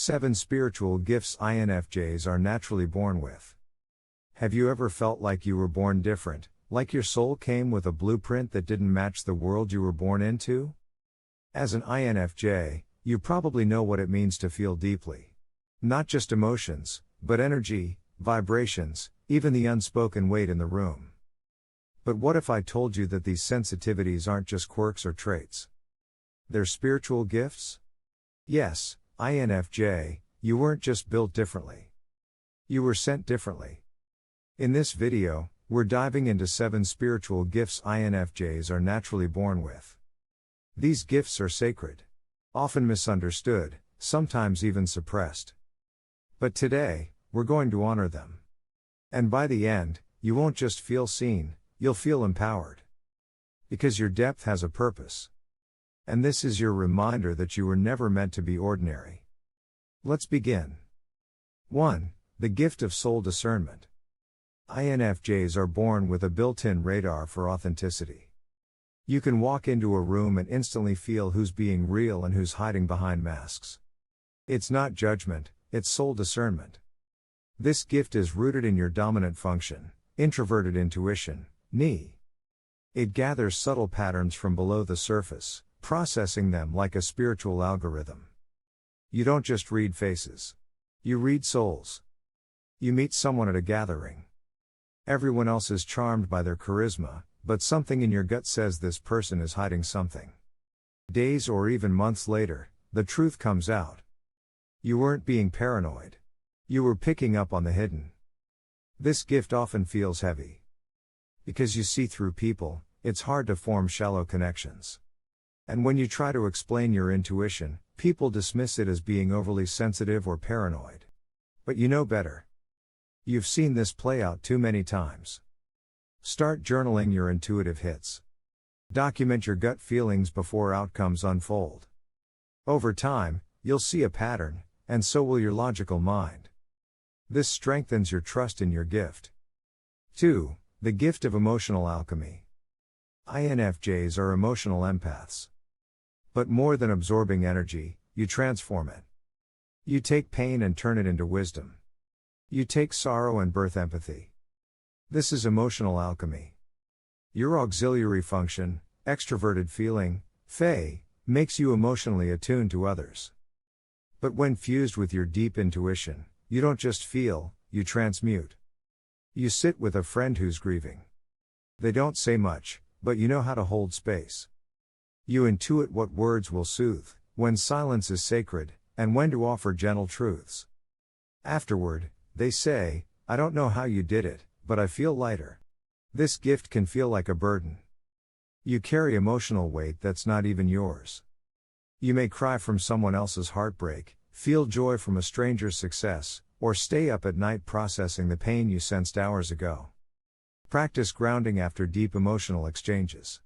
7 Spiritual Gifts INFJs are naturally born with. Have you ever felt like you were born different, like your soul came with a blueprint that didn't match the world you were born into? As an INFJ, you probably know what it means to feel deeply. Not just emotions, but energy, vibrations, even the unspoken weight in the room. But what if I told you that these sensitivities aren't just quirks or traits? They're spiritual gifts? Yes, INFJ, you weren't just built differently. You were sent differently. In this video, we're diving into 7 spiritual gifts INFJs are naturally born with. These gifts are sacred. Often misunderstood, sometimes even suppressed. But today, we're going to honor them. And by the end, you won't just feel seen, you'll feel empowered. Because your depth has a purpose. And this is your reminder that you were never meant to be ordinary. Let's begin. 1. The gift of soul discernment. INFJs are born with a built-in radar for authenticity. You can walk into a room and instantly feel who's being real and who's hiding behind masks. It's not judgment, it's soul discernment. This gift is rooted in your dominant function, introverted intuition, NI. It gathers subtle patterns from below the surface, processing them like a spiritual algorithm. You don't just read faces. You read souls. You meet someone at a gathering. Everyone else is charmed by their charisma, but something in your gut says this person is hiding something. Days or even months later, the truth comes out. You weren't being paranoid. You were picking up on the hidden. This gift often feels heavy. Because you see through people, it's hard to form shallow connections. And when you try to explain your intuition, people dismiss it as being overly sensitive or paranoid. But you know better. You've seen this play out too many times. Start journaling your intuitive hits. Document your gut feelings before outcomes unfold. Over time, you'll see a pattern, and so will your logical mind. This strengthens your trust in your gift. 2. The gift of emotional alchemy. INFJs are emotional empaths. But more than absorbing energy, you transform it. You take pain and turn it into wisdom. You take sorrow and birth empathy. This is emotional alchemy. Your auxiliary function, extroverted feeling, Fey, makes you emotionally attuned to others. But when fused with your deep intuition, you don't just feel, you transmute. You sit with a friend who's grieving. They don't say much, but you know how to hold space. You intuit what words will soothe, when silence is sacred, and when to offer gentle truths. Afterward, they say, I don't know how you did it, but I feel lighter. This gift can feel like a burden. You carry emotional weight that's not even yours. You may cry from someone else's heartbreak, feel joy from a stranger's success, or stay up at night processing the pain you sensed hours ago. Practice grounding after deep emotional exchanges.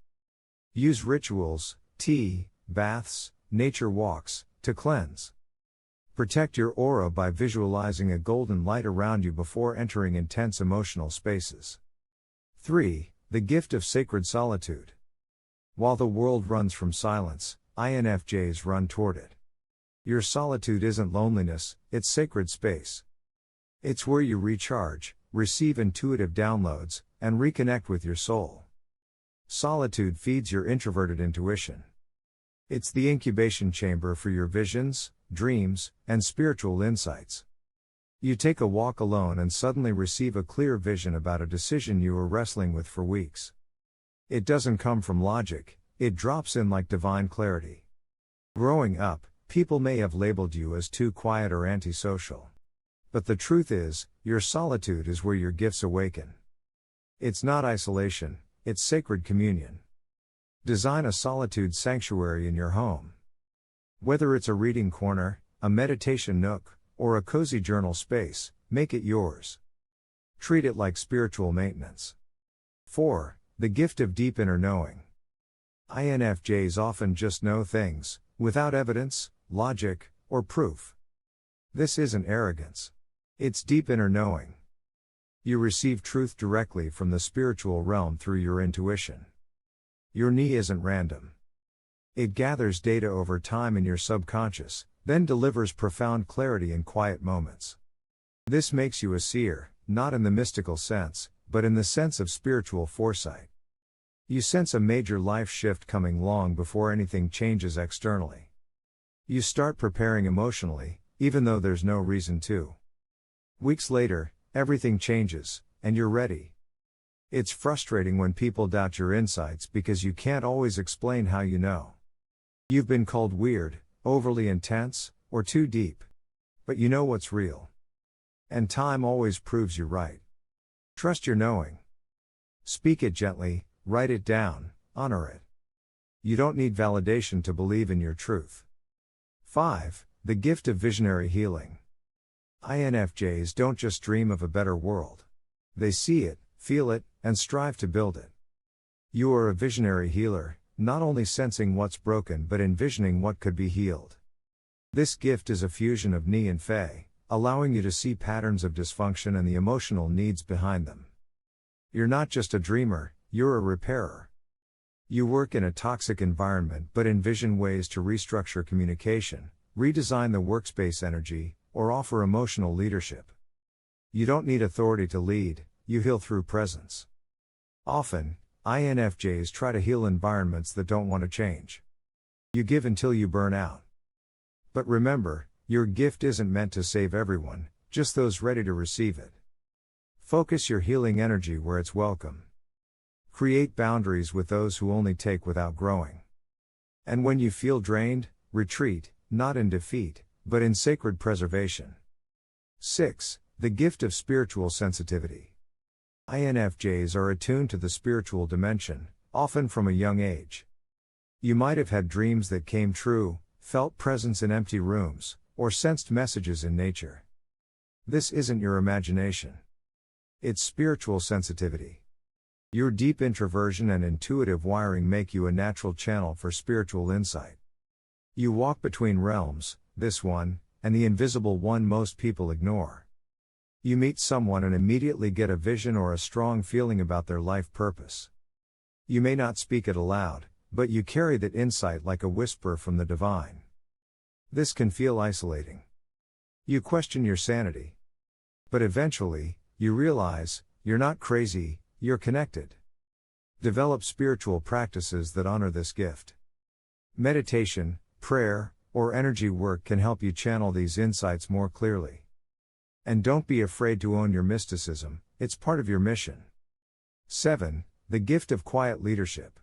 Use rituals, tea, baths, nature walks, to cleanse. Protect your aura by visualizing a golden light around you before entering intense emotional spaces. 3. The gift of sacred solitude. While the world runs from silence, INFJs run toward it. Your solitude isn't loneliness, it's sacred space. It's where you recharge, receive intuitive downloads, and reconnect with your soul. Solitude feeds your introverted intuition. It's the incubation chamber for your visions, dreams, and spiritual insights. You take a walk alone and suddenly receive a clear vision about a decision you were wrestling with for weeks. It doesn't come from logic, it drops in like divine clarity. Growing up, people may have labeled you as too quiet or antisocial. But the truth is, your solitude is where your gifts awaken. It's not isolation, it's sacred communion. Design a solitude sanctuary in your home. Whether it's a reading corner, a meditation nook, or a cozy journal space, make it yours. Treat it like spiritual maintenance. 4. The gift of deep inner knowing. INFJs often just know things, without evidence, logic, or proof. This isn't arrogance. It's deep inner knowing. You receive truth directly from the spiritual realm through your intuition. Your NI isn't random. It gathers data over time in your subconscious, then delivers profound clarity in quiet moments. This makes you a seer, not in the mystical sense, but in the sense of spiritual foresight. You sense a major life shift coming long before anything changes externally. You start preparing emotionally, even though there's no reason to. Weeks later, everything changes, and you're ready. It's frustrating when people doubt your insights because you can't always explain how you know. You've been called weird, overly intense, or too deep. But you know what's real. And time always proves you right. Trust your knowing. Speak it gently, write it down, honor it. You don't need validation to believe in your truth. 5. The gift of visionary healing. INFJs don't just dream of a better world. They see it, feel it, and strive to build it. You are a visionary healer, not only sensing what's broken but envisioning what could be healed. This gift is a fusion of Ni and Fei, allowing you to see patterns of dysfunction and the emotional needs behind them. You're not just a dreamer, you're a repairer. You work in a toxic environment but envision ways to restructure communication, redesign the workspace energy, or offer emotional leadership. You don't need authority to lead, you heal through presence. Often, INFJs try to heal environments that don't want to change. You give until you burn out. But remember, your gift isn't meant to save everyone, just those ready to receive it. Focus your healing energy where it's welcome. Create boundaries with those who only take without growing. And when you feel drained, retreat, not in defeat, but in sacred preservation. 6. The gift of spiritual sensitivity. INFJs are attuned to the spiritual dimension, often from a young age. You might have had dreams that came true, felt presence in empty rooms, or sensed messages in nature. This isn't your imagination. It's spiritual sensitivity. Your deep introversion and intuitive wiring make you a natural channel for spiritual insight. You walk between realms, this one, and the invisible one most people ignore. You meet someone and immediately get a vision or a strong feeling about their life purpose. You may not speak it aloud, but you carry that insight like a whisper from the divine. This can feel isolating. You question your sanity. But eventually, you realize, you're not crazy, you're connected. Develop spiritual practices that honor this gift. Meditation, prayer, or energy work can help you channel these insights more clearly. And don't be afraid to own your mysticism, it's part of your mission. 7. The gift of quiet leadership.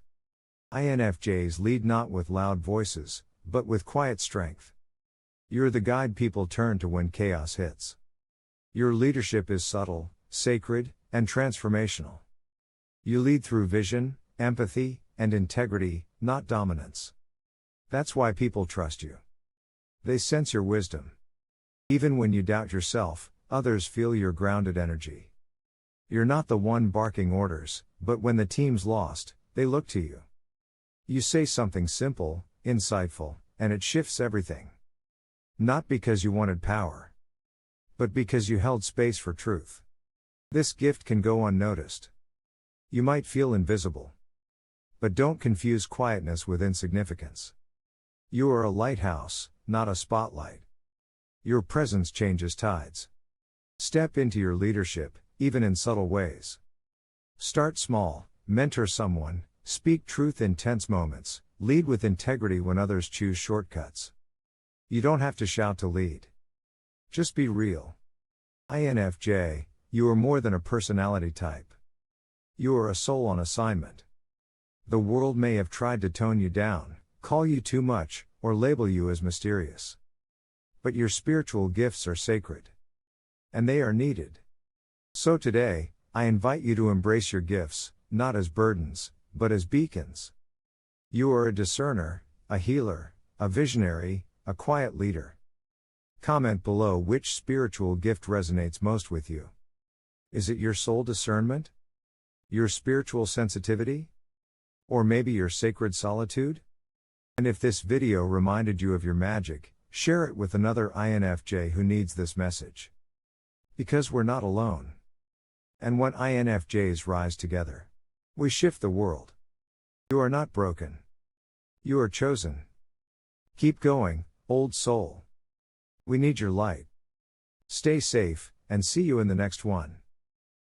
INFJs lead not with loud voices, but with quiet strength. You're the guide people turn to when chaos hits. Your leadership is subtle, sacred, and transformational. You lead through vision, empathy, and integrity, not dominance. That's why people trust you. They sense your wisdom. Even when you doubt yourself, others feel your grounded energy. You're not the one barking orders, but when the team's lost, they look to you. You say something simple, insightful, and it shifts everything. Not because you wanted power, but because you held space for truth. This gift can go unnoticed. You might feel invisible. But don't confuse quietness with insignificance. You are a lighthouse, not a spotlight. Your presence changes tides. Step into your leadership, even in subtle ways. Start small, mentor someone, speak truth in tense moments, lead with integrity when others choose shortcuts. You don't have to shout to lead. Just be real. INFJ, you are more than a personality type. You are a soul on assignment. The world may have tried to tone you down, call you too much, or label you as mysterious. But your spiritual gifts are sacred. And they are needed. So today, I invite you to embrace your gifts, not as burdens, but as beacons. You are a discerner, a healer, a visionary, a quiet leader. Comment below which spiritual gift resonates most with you. Is it your soul discernment? Your spiritual sensitivity? Or maybe your sacred solitude? And if this video reminded you of your magic, share it with another INFJ who needs this message. Because we're not alone. And when INFJs rise together, we shift the world. You are not broken. You are chosen. Keep going, old soul. We need your light. Stay safe, and see you in the next one.